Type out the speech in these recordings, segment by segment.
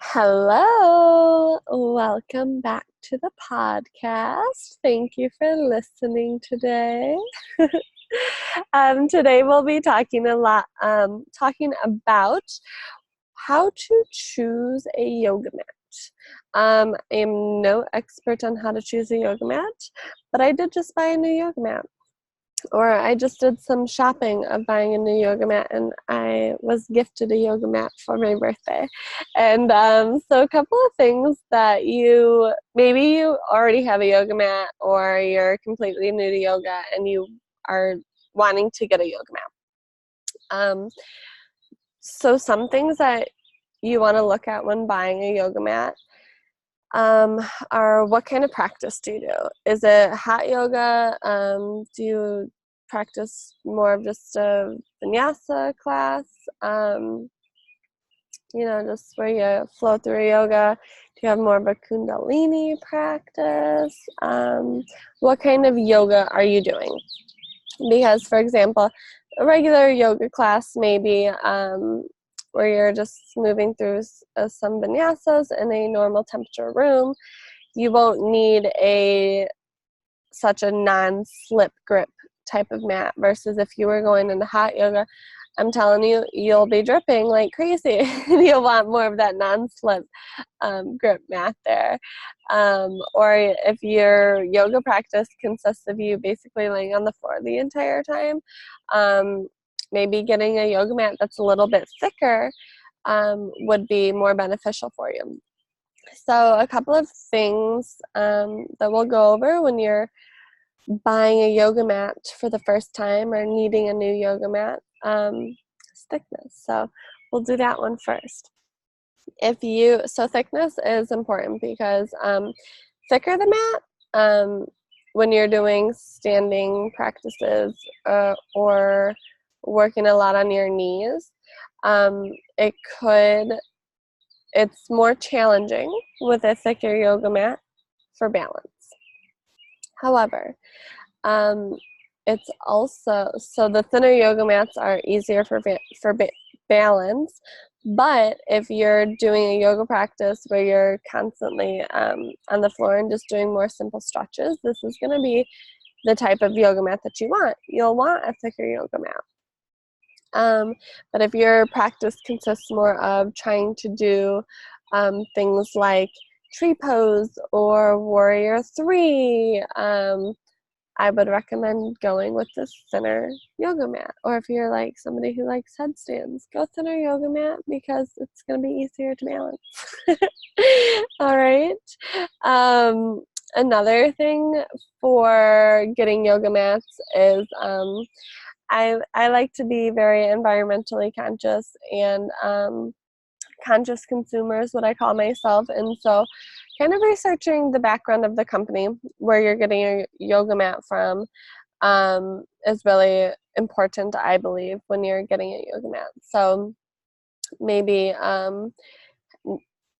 Hello, welcome back to the podcast. Thank you for listening today. Today we'll be talking talking about how to choose a yoga mat. I am no expert on how to choose a yoga mat, but I did just buy a new yoga mat. Or I just did some shopping of buying a new yoga mat, and I was gifted a yoga mat for my birthday. And so a couple of things that maybe you already have a yoga mat, or you're completely new to yoga and you are wanting to get a yoga mat. So some things that you want to look at when buying a yoga mat are what kind of practice do you do? Is it hot yoga? Do you practice more of just a vinyasa class? Just where you flow through yoga? Do you have more of a kundalini practice? What kind of yoga are you doing? Because, for example, a regular yoga class maybe where you're just moving through some vinyasas in a normal temperature room, you won't need such a non-slip grip type of mat, versus if you were going into hot yoga, I'm telling you, you'll be dripping like crazy. You'll want more of that non-slip grip mat there. Or if your yoga practice consists of you basically laying on the floor the entire time, maybe getting a yoga mat that's a little bit thicker would be more beneficial for you. So a couple of things that we'll go over when you're buying a yoga mat for the first time or needing a new yoga mat is thickness. So we'll do that one first. So thickness is important because thicker the mat, when you're doing standing practices or working a lot on your knees, it's more challenging with a thicker yoga mat for balance. However, it's also, so the thinner yoga mats are easier for balance, but if you're doing a yoga practice where you're constantly on the floor and just doing more simple stretches, this is going to be the type of yoga mat that you want. You'll want a thicker yoga mat. But if your practice consists more of trying to do things like tree pose or warrior 3, I would recommend going with the thinner yoga mat. Or if you're like somebody who likes headstands, go thinner yoga mat because it's going to be easier to balance. All right. Another thing for getting yoga mats is I like to be very environmentally conscious and conscious consumer is what I call myself. And so kind of researching the background of the company where you're getting your yoga mat from is really important, I believe, when you're getting a yoga mat. So maybe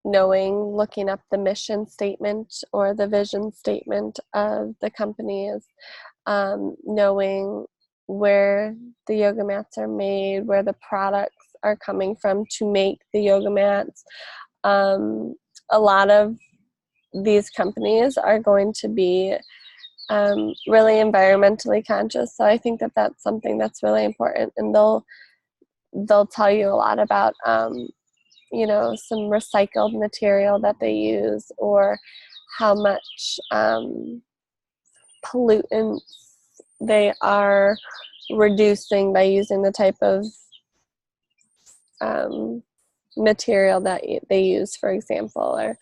looking up the mission statement or the vision statement of the company, is knowing where the yoga mats are made, where the products are coming from to make the yoga mats. A lot of these companies are going to be really environmentally conscious, so I think that that's something that's really important, and they'll tell you a lot about some recycled material that they use, or how much pollutants they are reducing by using the type of material that they use, for example, or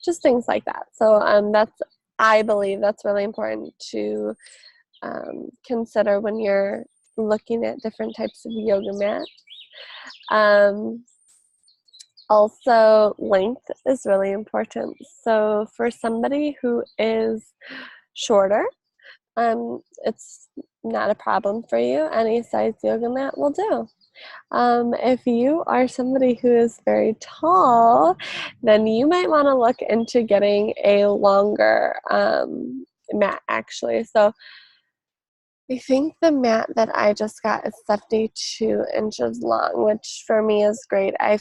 just things like that. So I believe that's really important to consider when you're looking at different types of yoga mats. Also, length is really important. So for somebody who is shorter, it's not a problem for you. Any size yoga mat will do. If you are somebody who is very tall, then you might want to look into getting a longer mat, actually. So I think the mat that I just got is 72 inches long, which for me is great. I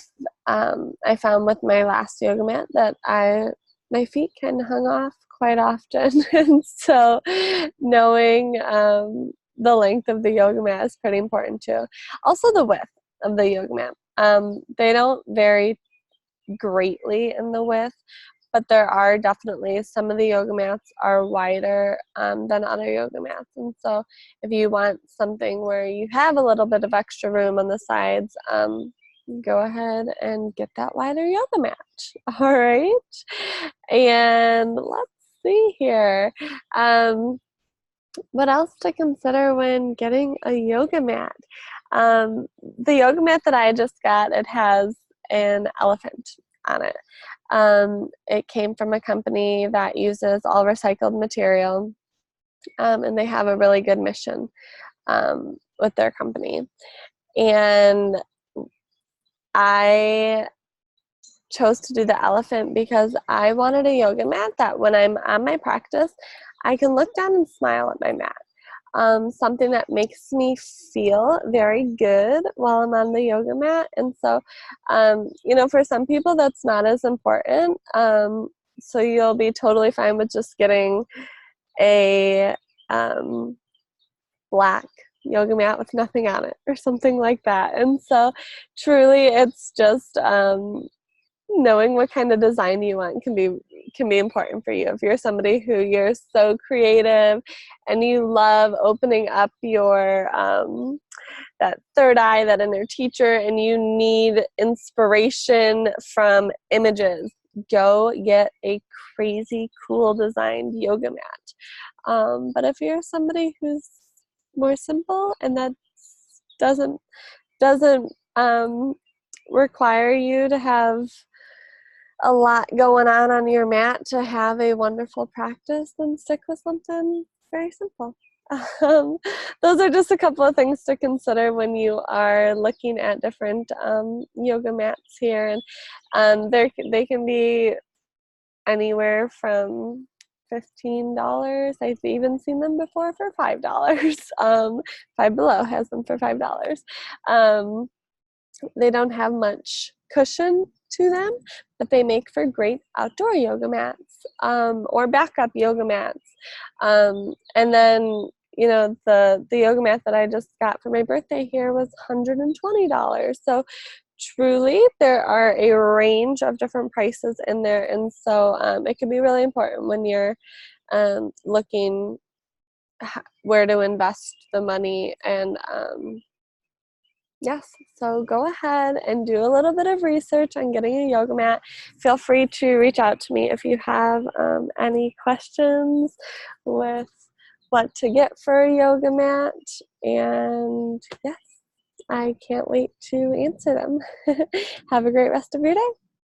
found with my last yoga mat that my feet kind of hung off quite often, and so knowing the length of the yoga mat is pretty important too. Also, the width of the yoga mat. They don't vary greatly in the width, but there are definitely some of the yoga mats are wider than other yoga mats. And so if you want something where you have a little bit of extra room on the sides, go ahead and get that wider yoga mat. All right. And let's see here. What else to consider when getting a yoga mat? The yoga mat that I just got, it has an elephant on it. It came from a company that uses all recycled material, and they have a really good mission with their company. And I chose to do the elephant because I wanted a yoga mat that when I'm on my practice, I can look down and smile at my mat. Something that makes me feel very good while I'm on the yoga mat. And so, for some people, that's not as important. So you'll be totally fine with just getting a black yoga mat with nothing on it or something like that. And so truly it's just knowing what kind of design you want can be important for you. If you're somebody who you're so creative and you love opening up your that third eye, that inner teacher, and you need inspiration from images, go get a crazy cool designed yoga mat. But if you're somebody who's more simple and that doesn't require you to have a lot going on your mat to have a wonderful practice, then stick with something very simple. Those are just a couple of things to consider when you are looking at different yoga mats here, and they can be anywhere from $15. I've even seen them before for $5. Five Below has them for $5. They don't have much cushion to them, but they make for great outdoor yoga mats or backup yoga mats. And then, the yoga mat that I just got for my birthday here was $120. So truly, there are a range of different prices in there. And so it can be really important when you're looking where to invest the money. And yes, so go ahead and do a little bit of research on getting a yoga mat. Feel free to reach out to me if you have any questions with what to get for a yoga mat. And yes, I can't wait to answer them. Have a great rest of your day.